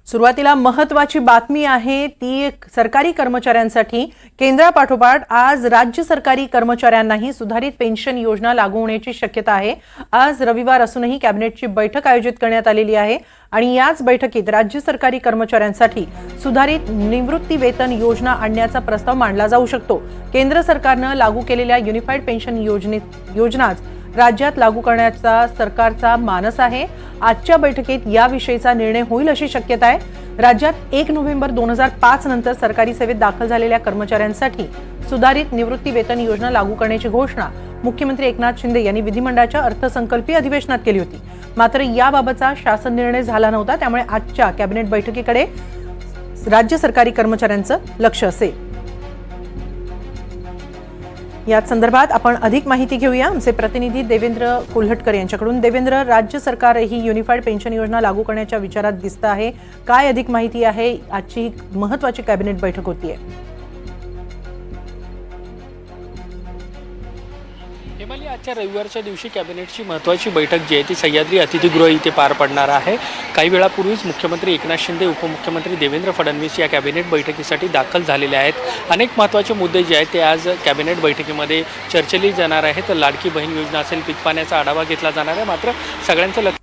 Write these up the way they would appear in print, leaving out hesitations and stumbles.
सुरुवातीला महत्त्वाची बातमी आहे ती सरकारी कर्मचाऱ्यांसाठी। केंद्रापाठोपाठ आज राज्य सरकारी कर्मचाऱ्यांनाही सुधारित पेन्शन योजना लागू होण्याची शक्यता आहे। आज रविवार असूनही कॅबिनेटची बैठक आयोजित करण्यात आलेली आहे आणि याच बैठकीत राज्य सरकारी कर्मचाऱ्यांसाठी सुधारित निवृत्ती वेतन योजना आणण्याचा प्रस्ताव मांडला जाऊ शकतो। केंद्र सरकारने लागू केलेल्या युनिफाईड पेन्शन योजनाच राज्यात लागू करण्याचा सरकारचा मानस आहे। आजच्या बैठकीत याविषयीचा निर्णय होईल अशी शक्यता आहे। राज्यात 1 नोव्हेंबर 2005 नंतर सरकारी सेवेत दाखल झालेल्या कर्मचाऱ्यांसाठी सुधारित निवृत्ती वेतन योजना लागू करण्याची घोषणा मुख्यमंत्री एकनाथ शिंदे यांनी विधिमंडळाच्या अर्थसंकल्पीय अधिवेशनात केली होती। मात्र याबाबतचा शासन निर्णय झाला नव्हता, त्यामुळे आजच्या कॅबिनेट बैठकीकडे राज्य सरकारी कर्मचाऱ्यांचं लक्ष असेल। या संदर्भात आपण अधिक माहिती घेऊया आमचे प्रतिनिधी देवेंद्र कोल्हटकर यांच्याकडून। देवेंद्र, राज्य सरकार ही युनिफाईड पेन्शन योजना लागू करण्याच्या विचारात दिसत आहे, काय अधिक माहिती आहे? आजची महत्त्वाची कॅबिनेट बैठक होतीये। हेमाली, आजच्या रविवारच्या दिवशी कॅबिनेटची महत्त्वाची बैठक जी आहे ती सह्याद्री अतिथीगृह इथे पार पडणार आहे। काही वेळापूर्वीच मुख्यमंत्री एकनाथ शिंदे, उपमुख्यमंत्री देवेंद्र फडणवीस या कॅबिनेट बैठकीसाठी दाखल झालेले आहेत। अनेक महत्त्वाचे मुद्दे जे आहेत ते आज कॅबिनेट बैठकीमध्ये चर्चेली जाणार आहेत। लाडकी बहीण योजना असेल, पीक पाण्याचा आढावा घेतला जाणार आहे। मात्र सगळ्यांचं लक्ष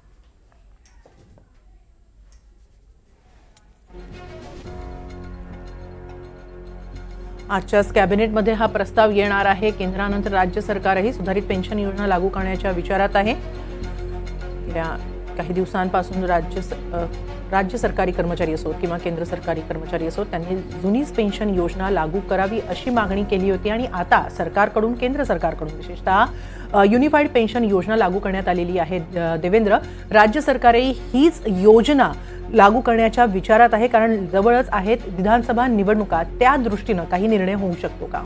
आजच्याच कॅबिनेटमध्ये हा प्रस्ताव येणार आहे। केंद्रानंतर राज्य सरकारही सुधारित पेन्शन योजना लागू करण्याच्या विचारात आहे। गेल्या काही दिवसांपासून राज्य सरकारी कर्मचारी असोत किंवा केंद्र सरकारी कर्मचारी असोत, त्यांनी जुनीच पेन्शन योजना लागू करावी अशी मागणी केली होती आणि आता सरकारकडून, केंद्र सरकारकडून विशेषतः युनिफाईड पेन्शन योजना लागू करण्यात आलेली आहे। देवेंद्र, राज्य सरकारही हीच योजना लागू करण्याच्या विचारात आहे, कारण जवळच आहेत विधानसभा निवडणुका, त्या दृष्टीने काही निर्णय होऊ शकतो का?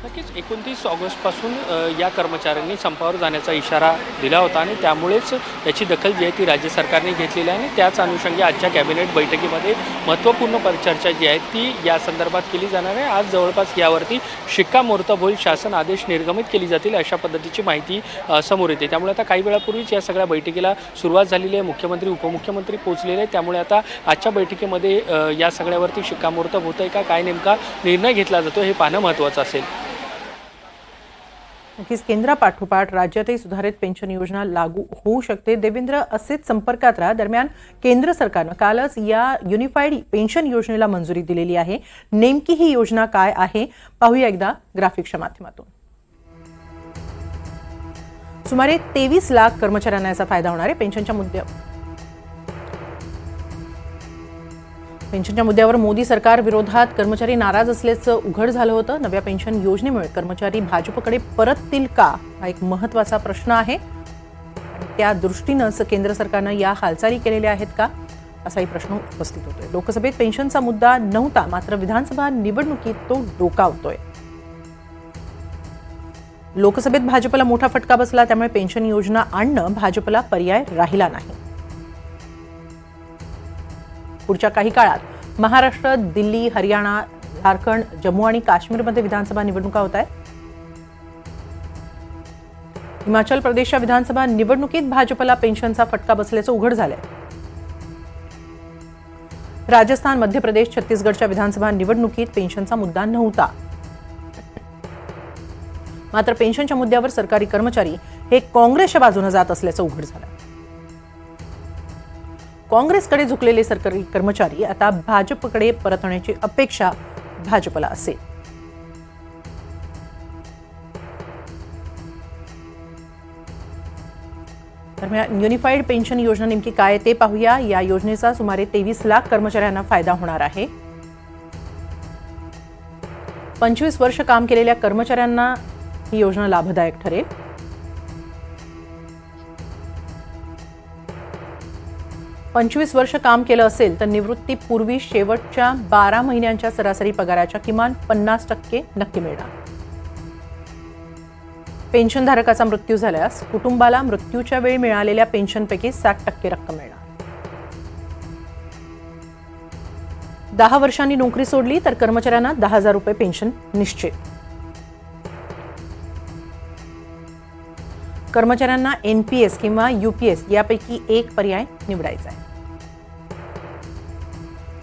नक्कीच 29 ऑगस्टपासून या कर्मचाऱ्यांनी संपावर जाण्याचा इशारा दिला होता आणि त्यामुळेच याची दखल जी आहे ती राज्य सरकारने घेतलेली आहे आणि त्याच अनुषंगी आजच्या कॅबिनेट बैठकीमध्ये महत्त्वपूर्ण चर्चा जी आहे ती या संदर्भात केली जाणार आहे। आज जवळपास यावरती शिक्कामोर्तब होईल, शासन आदेश निर्गमित केली जातील अशा पद्धतीची माहिती समोर येते। त्यामुळे आता काही वेळापूर्वीच या सगळ्या बैठकीला सुरुवात झालेली आहे। मुख्यमंत्री, उपमुख्यमंत्री पोहोचलेले आहेत, त्यामुळे आता आजच्या बैठकीमध्ये या सगळ्यावरती शिक्कामोर्तब होतं आहे का, काय नेमका निर्णय घेतला जातो हे पाहणं महत्त्वाचं असेल। नक्कीच केंद्रापाठोपाठ राज्यातही सुधारित पेन्शन योजना लागू होऊ शकते। देवेंद्र, असेच संपर्कात राहा। दरम्यान केंद्र सरकारनं कालच या युनिफाईड पेन्शन योजनेला मंजुरी दिलेली आहे। नेमकी ही योजना काय आहे पाहूया एकदा ग्राफिक्सच्या माध्यमातून। सुमारे 23 लाख कर्मचाऱ्यांना याचा फायदा होणार आहे। पेन्शनच्या मुद्द्यावर मोदी सरकार विरोधात कर्मचारी नाराज असल्याचं उघड झालं होतं। नव्या पेन्शन योजनेमुळे कर्मचारी भाजपकडे परततील का, हा एक महत्त्वाचा प्रश्न आहे आणि त्या दृष्टीनंच केंद्र सरकारनं या हालचाली केलेल्या आहेत का, असाही प्रश्न उपस्थित होतोय। लोकसभेत पेन्शनचा मुद्दा नव्हता, मात्र विधानसभा निवडणुकीत तो डोकावतोय। लोकसभेत भाजपला मोठा फटका बसला, त्यामुळे पेन्शन योजना आणणं भाजपला पर्याय राहिला नाही। पुढच्या काही काळात महाराष्ट्र, दिल्ली, हरियाणा, झारखंड, जम्मू आणि काश्मीरमध्ये विधानसभा निवडणुका होत आहेत। हिमाचल प्रदेशच्या विधानसभा निवडणुकीत भाजपला पेन्शनचा फटका बसल्याचं उघड झालंय। राजस्थान, मध्य प्रदेश, छत्तीसगडच्या विधानसभा निवडणुकीत पेन्शनचा मुद्दा नव्हता, मात्र पेन्शनच्या मुद्द्यावर सरकारी कर्मचारी हे काँग्रेसच्या बाजूने जात असल्याचं उघड झालं। काँग्रेसकडे झुकलेले सरकारी कर्मचारी आता भाजपकडे परतण्याची अपेक्षा भाजपला असेल। दरम्यान युनिफाईड पेन्शन योजना नेमकी काय ते पाहूया। या योजनेचा सुमारे 23 लाख कर्मचाऱ्यांना फायदा होणार आहे। 25 वर्ष काम केलेल्या कर्मचाऱ्यांना ही योजना लाभदायक ठरेल। 25 वर्ष काम केलं असेल तर निवृत्तीपूर्वी शेवटच्या 12 महिन्यांच्या सरासरी पगाराच्या किमान 50% नक्की मिळणार। पेन्शनधारकाचा मृत्यू झाल्यास कुटुंबाला मृत्यूच्या वेळी मिळालेल्या पेन्शनपैकी 60% रक्कम मिळणार। 10 वर्षांनी नोकरी सोडली तर कर्मचाऱ्यांना 10,000 रुपये पेन्शन निश्चित। कर्मचाऱ्यांना NPS किंवा UPS यापैकी एक पर्याय निवडायचा आहे.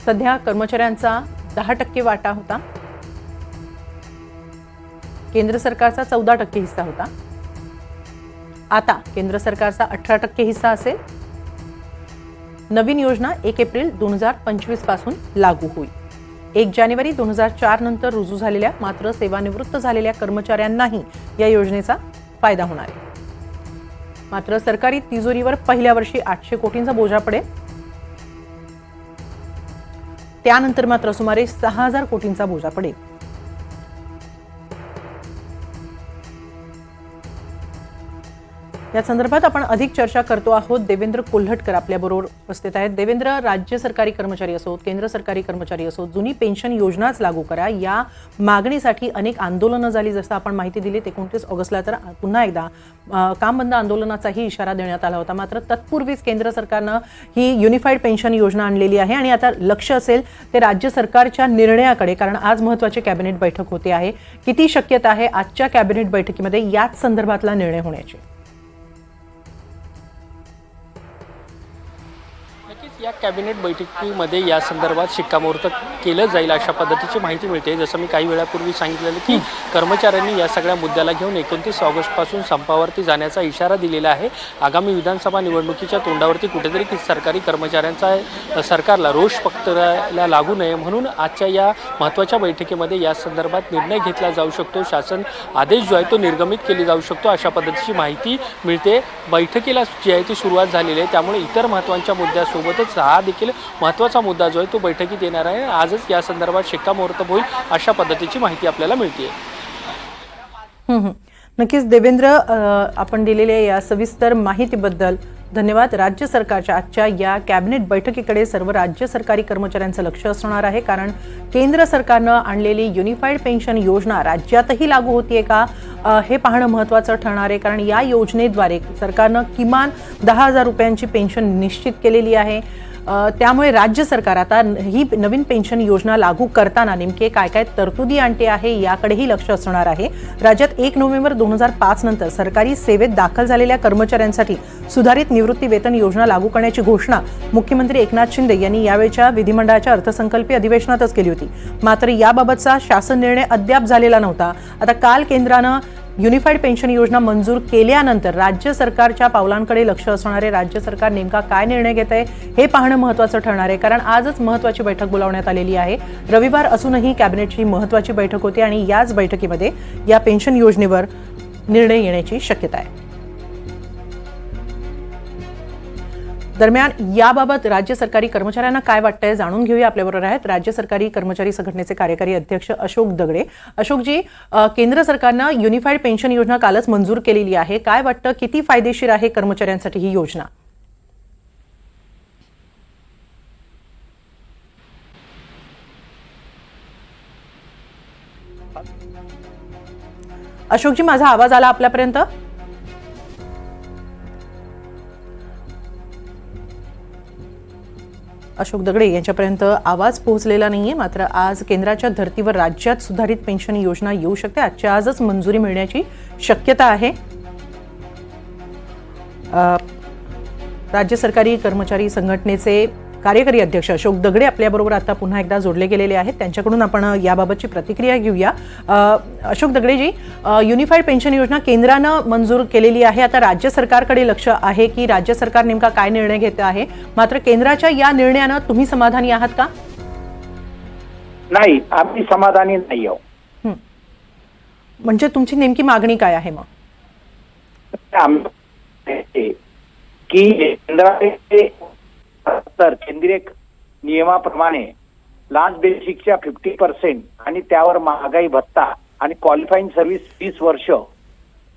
सध्या कर्मचाऱ्यांचा 10% वाटा होता. केंद्र सरकारचा 14% हिस्सा होता. आता केंद्र सरकारचा 18% हिस्सा असेल. नवीन योजना 1 एप्रिल 2025 पासून लागू होईल. 1 जानेवारी 2004 नंतर रुजू झालेल्या मात्र सेवानिवृत्त झालेल्या कर्मचाऱ्यांनाही या योजनेचा फायदा होणार आहे. मात्र सरकारी तिजोरीवर पहिल्या वर्षी 800 कोटींचा बोजा पडेल. त्यानंतर मात्र सुमारे 6000 कोटींचा बोजा पडेल. या संदर्भात आपण अधिक चर्चा करतो आहोत. देवेंद्र कोल्हटकर आपल्याबरोबर उपस्थित आहेत. देवेंद्र, राज्य सरकारी कर्मचारी असोत, केंद्र सरकारी कर्मचारी असोत, जुनी पेन्शन योजनाच लागू करा या मागणीसाठी अनेक आंदोलनं झाली. जसं आपण माहिती दिली 29 ऑगस्टला तर पुन्हा एकदा काम बंद आंदोलनाचाही इशारा देण्यात आला होता. मात्र तत्पूर्वीच केंद्र सरकारनं ही युनिफाईड पेन्शन योजना आणलेली आहे आणि आता लक्ष असेल ते राज्य सरकारच्या निर्णयाकडे, कारण आज महत्त्वाची कॅबिनेट बैठक होते आहे. किती शक्यता आहे आजच्या कॅबिनेट बैठकीमध्ये याच संदर्भातला निर्णय होण्याची? या कॅबिनेट बैठकीमध्ये या संदर्भात शिक्कामोर्तब केलं जाईल अशा पद्धतीची माहिती मिळते. जसं मी काही वेळापूर्वी सांगितलेलं की कर्मचाऱ्यांनी या सगळ्या मुद्द्याला घेऊन 29 ऑगस्टपासून संपावरती जाण्याचा इशारा दिलेला आहे. आगामी विधानसभा निवडणुकीच्या तोंडावरती कुठेतरी सरकारी कर्मचाऱ्यांचा सरकारला रोष पत्राला लागू नये म्हणून आजच्या या महत्त्वाच्या बैठकीमध्ये या संदर्भात निर्णय घेतला जाऊ शकतो. शासन आदेश जो आहे तो निर्गमित केले जाऊ शकतो अशा पद्धतीची माहिती मिळते. बैठकीला जी आहे ती सुरुवात झालेली आहे. त्यामुळे इतर महत्त्वाच्या मुद्द्यासोबतच हा देखील महत्त्वाचा मुद्दा जो आहे तो बैठकीत येणार आहे. आजच या संदर्भात शिक्कामोर्तब होईल अशा पद्धतीची माहिती आपल्याला मिळते. नक्कीच देवेंद्र, आपण दिलेल्या या सविस्तर माहितीबद्दल धन्यवाद. राज्य सरकारच्या आजच्या या कॅबिनेट बैठकीकडे सर्व राज्य सरकारी कर्मचाऱ्यांचं लक्ष असणार आहे, कारण केंद्र सरकारनं आणलेली युनिफाईड पेन्शन योजना राज्यातही लागू होतीये का हे पाहणं महत्त्वाचं ठरणार आहे. कारण या योजनेद्वारे सरकारनं किमान 10,000 रुपयांची पेन्शन निश्चित केलेली आहे. त्यामुळे राज्य सरकार आता ही नवीन पेन्शन योजना लागू करताना नेमके काय काय तरतुदी आणते आहे याकडेही लक्ष असणार आहे. राज्यात 1 नोव्हेंबर 2005 नंतर सरकारी सेवेत दाखल झालेल्या कर्मचाऱ्यांसाठी सुधारित निवृत्ती वेतन योजना लागू करण्याची घोषणा मुख्यमंत्री एकनाथ शिंदे यांनी यावेळच्या विधिमंडळाच्या अर्थसंकल्पीय अधिवेशनातच केली होती. मात्र याबाबतचा शासन निर्णय अद्याप झालेला नव्हता. आता काल केंद्रानं युनिफाईड पेन्शन योजना मंजूर केल्यानंतर राज्य सरकारच्या पावलांकडे लक्ष असणारे राज्य सरकार नेमका काय निर्णय घेत आहे हे पाहणं महत्त्वाचं ठरणार आहे. कारण आजच महत्त्वाची बैठक बोलावण्यात आलेली आहे. रविवार असूनही कॅबिनेटची महत्त्वाची बैठक होती आणि याच बैठकीमध्ये या पेन्शन योजनेवर निर्णय येण्याची शक्यता आहे. दरम्यान याबाबत राज्य सरकारी कर्मचाऱ्यांना काय वाटतंय जाणून घेऊया. आपल्याबरोबर आहेत राज्य सरकारी कर्मचारी संघटनेचे कार्यकारी अध्यक्ष अशोक दगडे. अशोकजी, केंद्र सरकारनं युनिफाईड पेन्शन योजना कालच मंजूर केलेली आहे. काय वाटतं, किती फायदेशीर आहे कर्मचाऱ्यांसाठी ही योजना? अशोकजी, माझा आवाज आला आपल्यापर्यंत? अशोक दगडे यांच्यापर्यंत आवाज पोहोचलेला नाहीये. मात्र आज केंद्राच्या धर्तीवर राज्यात सुधारित पेन्शन योजना येऊ शकते. आजच्या आजच मंजुरी मिळण्याची शक्यता आहे. राज्य सरकारी कर्मचारी संघटनेचे कार्यकारी अध्यक्ष अशोक दगडे आपल्याबरोबर आता पुन्हा एकदा जोडले गेलेले आहेत. त्यांच्याकडून आपण याबाबतची प्रतिक्रिया घेऊया. अशोक दगडेजी, युनिफाईड पेन्शन योजना केंद्रानं मंजूर केलेली आहे. आता राज्य सरकारकडे लक्ष आहे की राज्य सरकार नेमका काय निर्णय घेत आहे. मात्र केंद्राच्या या निर्णयानं तुम्ही समाधानी आहात का? नाही, आम्ही समाधानी नाही आहोत. म्हणजे तुमची नेमकी मागणी काय आहे मग? की केंद्रीय नियमाप्रमाणे लास्ट बेसिकच्या 50% आणि त्यावर महागाई भत्ता आणि क्वालिफाईंग सर्व्हिस 20 वर्ष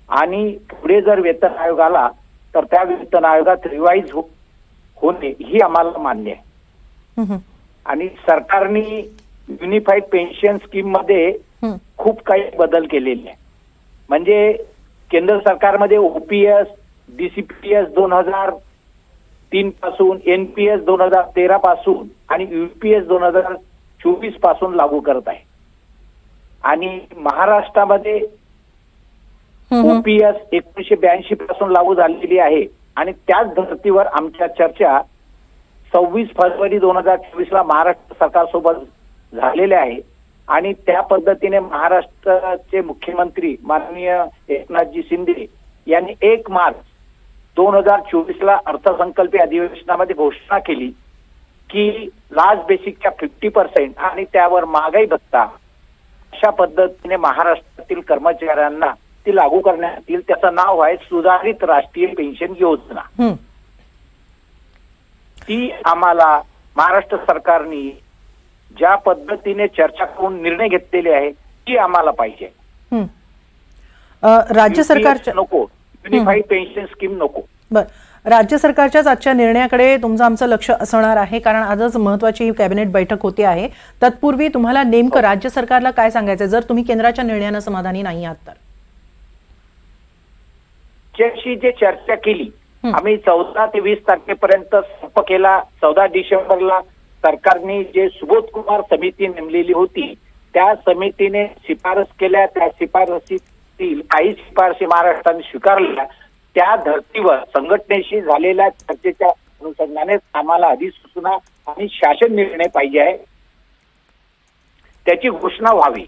आणि पुढे जर वेतन आयोग आला तर त्या वेतन आयोगात रिवाईज होणे ही आम्हाला मान्य आहे. आणि सरकारने युनिफाईड पेन्शन स्कीम मध्ये खूप काही बदल केलेले आहे. म्हणजे केंद्र सरकारमध्ये ओपीएस, डीसीपीएस 2003 पासून, एनपीएस 2013 पासून आणि यूपीएस 2024 पासून लागू करत आहे. आणि महाराष्ट्रामध्ये ओपीएस 1982 पासून लागू झालेली आहे आणि त्याच धर्तीवर आमच्या चर्चा 26 फेब्रुवारी 2024 ला महाराष्ट्र सरकारसोबत झालेल्या आहे आणि त्या पद्धतीने महाराष्ट्राचे मुख्यमंत्री माननीय एकनाथजी शिंदे यांनी 1 मार्च 2024 ला अर्थसंकल्पीय अधिवेशनामध्ये घोषणा केली की लास्ट बेसिकच्या 50% आणि त्यावर महागाई भत्ता अशा पद्धतीने महाराष्ट्रातील कर्मचाऱ्यांना ती लागू करण्यात येईल. त्याचं नाव आहे सुधारित राष्ट्रीय पेन्शन योजना. ती आम्हाला महाराष्ट्र सरकारने ज्या पद्धतीने चर्चा करून निर्णय घेतलेले आहे ती आम्हाला पाहिजे. राज्य सरकारच्या नको, युनिफाईड पेन्शन स्कीम नको. बरं, राज्य सरकारच्याच आजच्या निर्णयाकडे तुमचं आमचं लक्ष असणार आहे, कारण आजच महत्वाची कॅबिनेट बैठक होती आहे. तत्पूर्वी तुम्हाला नेमकं राज्य सरकारला काय सांगायचं जर तुम्ही केंद्राच्या निर्णयानं समाधानी नाही आहात तर? ज्याशी जे चर्चा केली आम्ही 14 ते 20 तारखेपर्यंत संप केला. 14 डिसेंबरला सरकारने जे सुबोध कुमार समिती नेमलेली होती त्या समितीने शिफारस केल्या. त्या शिफारसीतील काही शिफारसी महाराष्ट्राने स्वीकारल्या. त्या धर्तीवर संघटनेशी झालेल्या चर्चेच्या अनुषंगाने आम्हाला अधिसूचना आणि शासन निर्णय पाहिजे आहे, त्याची घोषणा व्हावी.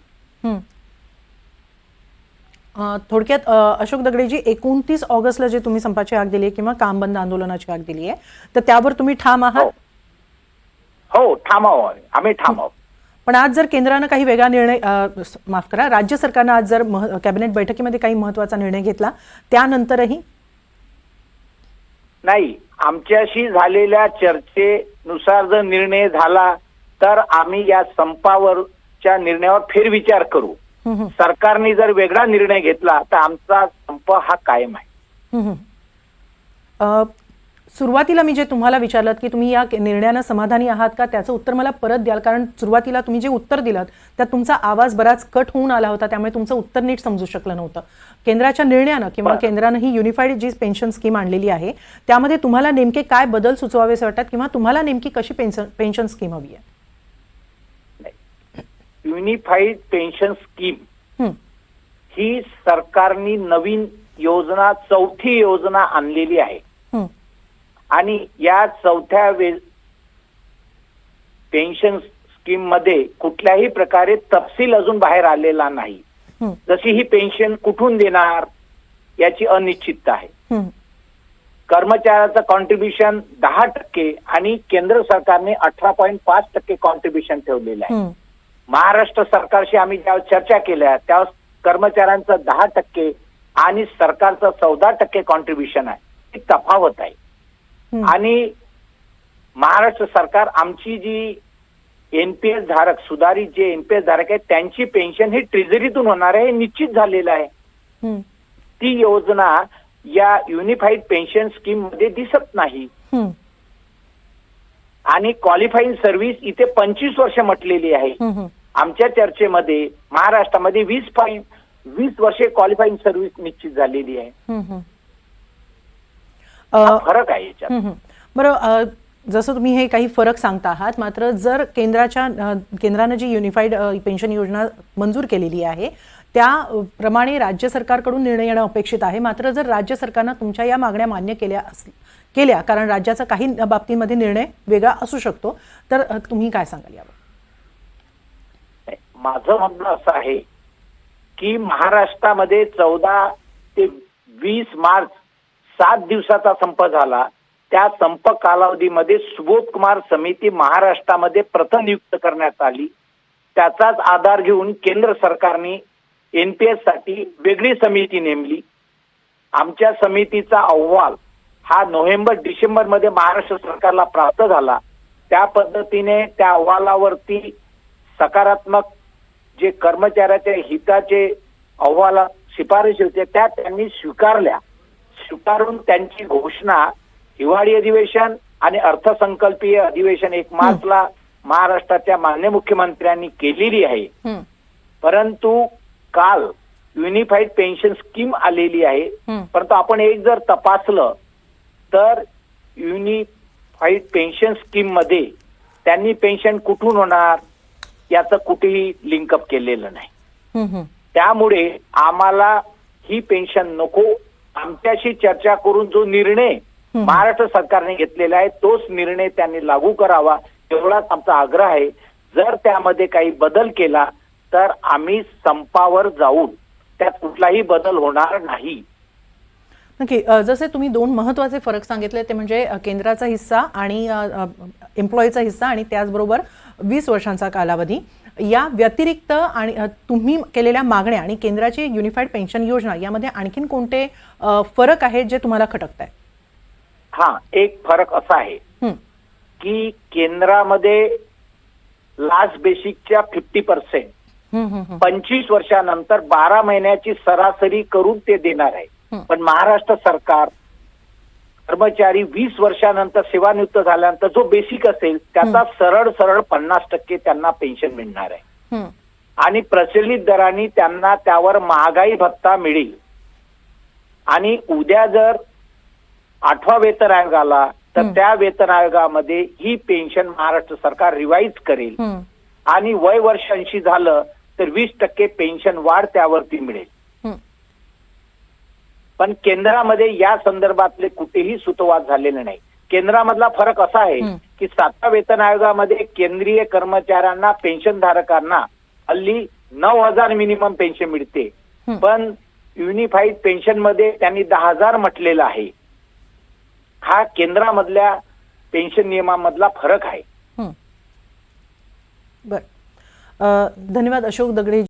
थोडक्यात अशोक दगडेजी, 29 ऑगस्टला जे तुम्ही संपाची हाक दिली आहे किंवा काम बंद आंदोलनाची हाक दिली आहे तर त्यावर तुम्ही ठाम आहात? हो, ठाम आहोत, आम्ही ठाम आहोत. पण आज जर केंद्रानं काही वेगळा निर्णय, माफ करा, राज्य सरकारनं आज जर कॅबिनेट बैठकीमध्ये काही महत्वाचा निर्णय घेतला त्यानंतरही? नाही, आमच्याशी झालेल्या चर्चेनुसार जर निर्णय झाला तर आम्ही या संपावरच्या निर्णयावर फेरविचार करू. सरकारने जर वेगळा निर्णय घेतला तर आमचा संप हा कायम आहे. सुरुवातीला मी जे तुम्हाला विचारलं की तुम्ही या निर्णयानं समाधानी आहात का, त्याचं उत्तर मला परत द्याल, कारण सुरुवातीला तुम्ही जे उत्तर दिलं त्यात तुमचा आवाज बराच कट होऊन आला होता, त्यामुळे तुमचं उत्तर नीट समजू शकलं नव्हतं. केंद्राच्या निर्णयानं किंवा केंद्रानं ही युनिफाईड जी पेन्शन स्कीम आणलेली आहे त्यामध्ये तुम्हाला नेमके काय बदल सुचवावेसे वाटतात किंवा तुम्हाला नेमकी कशी पेन्शन स्कीम हवी आहे? युनिफाईड पेन्शन स्कीम ही सरकारने नवीन योजना, चौथी योजना आणलेली आहे आणि या चौथ्या पेन्शन स्कीम मध्ये कुठल्याही प्रकारे तपशील अजून बाहेर आलेला नाही. जशी ही पेन्शन कुठून देणार याची अनिश्चितता आहे. कर्मचाऱ्याचं कॉन्ट्रीब्युशन 10% आणि केंद्र सरकारने 18.5% कॉन्ट्रीब्युशन ठेवलेलं आहे. महाराष्ट्र सरकारशी आम्ही ज्यावेळेस चर्चा केल्या त्यावेळेस कर्मचाऱ्यांचं 10% आणि सरकारचं 14% कॉन्ट्रीब्युशन आहे. ही तफावत आहे आणि महाराष्ट्र सरकार आमची जी एनपीएस धारक, सुधारित जे एनपीएस धारक आहेत त्यांची पेन्शन ही ट्रेझरीतून होणार आहे, हे निश्चित झालेलं आहे. ती योजना या युनिफाईड पेन्शन स्कीम मध्ये दिसत नाही. आणि क्वालिफाईंग सर्व्हिस इथे 25 वर्ष म्हटलेली आहे. आमच्या चर्चेमध्ये महाराष्ट्रामध्ये 20 वर्षे क्वालिफाईंग सर्व्हिस निश्चित झालेली आहे. फरक आहे याच्यात. बरं, जसं तुम्ही हे काही फरक सांगता आहात, मात्र जर केंद्रानं जी युनिफाईड पेन्शन योजना मंजूर केलेली आहे त्याप्रमाणे राज्य सरकारकडून निर्णय येणं अपेक्षित आहे. मात्र जर राज्य सरकारनं तुमच्या या मागण्या मान्य केल्या, कारण राज्याचा काही बाबतीमध्ये निर्णय वेगळा असू शकतो, तर तुम्ही काय सांगाल यावर? माझं म्हणणं असं आहे की महाराष्ट्रामध्ये 14 ते 20 मार्च 7 दिवसाचा संप झाला. त्या संप कालावधीमध्ये सुबोध कुमार समिती महाराष्ट्रामध्ये प्रथम नियुक्त करण्यात आली. त्याचाच आधार घेऊन केंद्र सरकारने एनपीएस साठी वेगळी समिती नेमली. आमच्या समितीचा अहवाल हा नोव्हेंबर-डिसेंबर मध्ये महाराष्ट्र सरकारला प्राप्त झाला. त्या पद्धतीने त्या अहवालावरती सकारात्मक जे कर्मचाऱ्याच्या हिताचे अहवाल शिफारशी होते त्या त्यांनी स्वीकारल्या. स्वीकारून त्यांची घोषणा हिवाळी अधिवेशन आणि अर्थसंकल्पीय अधिवेशन 1 मार्चला महाराष्ट्राच्या माननीय मुख्यमंत्र्यांनी केलेली आहे. परंतु काल युनिफाईड पेन्शन स्कीम आलेली आहे. परंतु आपण एक जर तपासलं तर युनिफाईड पेन्शन स्कीम मध्ये त्यांनी पेन्शन कुठून होणार याचं कुठेही लिंकअप केलेलं नाही. त्यामुळे आम्हाला ही पेन्शन नको, आमच्याशी चर्चा करून जो निर्णय महाराष्ट्र सरकारने घेतलेला आहे तोच निर्णय त्यांनी लागू करावा, एवढाच आमचा आग्रह आहे. जर त्यामध्ये काही बदल केला तर आम्ही संपावर जाऊन त्यात कुठलाही बदल होणार नाही. नक्की. जसे तुम्ही दोन महत्त्वाचे फरक सांगितले ते म्हणजे केंद्राचा हिस्सा आणि एम्प्लॉईचा हिस्सा आणि त्याचबरोबर 20 वर्षांचा कालावधी. या व्यतिरिक्त आणि तुम्ही केलेल्या मागण्या आणि केंद्राची युनिफाईड पेन्शन योजना यामध्ये आणखीन कोणते फरक आहेत जे तुम्हाला खटकताय? हा, एक फरक असा आहे की केंद्रामध्ये लास्ट बेसिकच्या 50% 25 वर्षानंतर 12 महिन्याची सरासरी करून ते देणार आहे. पण महाराष्ट्र सरकार कर्मचारी 20 वर्षानंतर सेवानिवृत्त झाल्यानंतर जो बेसिक असेल त्याचा सरळ 50% त्यांना पेन्शन मिळणार आहे आणि प्रचलित दराने त्यांना त्यावर महागाई भत्ता मिळेल. आणि उद्या जर 8वा वेतन आयोग आला तर त्या वेतन आयोगामध्ये ही पेन्शन महाराष्ट्र सरकार रिवाईज करेल आणि वय वर्ष 80 झालं तर 20% पेन्शन वाढ त्यावरती मिळेल. पण केंद्रामध्ये या संदर्भातले कुठेही सुतोवाद झालेले नाही. केंद्रामधला फरक असा आहे की 7व्या वेतन आयोगामध्ये केंद्रीय कर्मचाऱ्यांना पेन्शनधारकांना हल्ली 9,000 मिनिमम पेन्शन मिळते, पण युनिफाईड पेन्शन मध्ये त्यांनी 10,000 म्हटलेलं आहे. हा केंद्रामधल्या पेन्शन नियमामधला फरक आहे. बरं. धन्यवाद अशोक दगडे.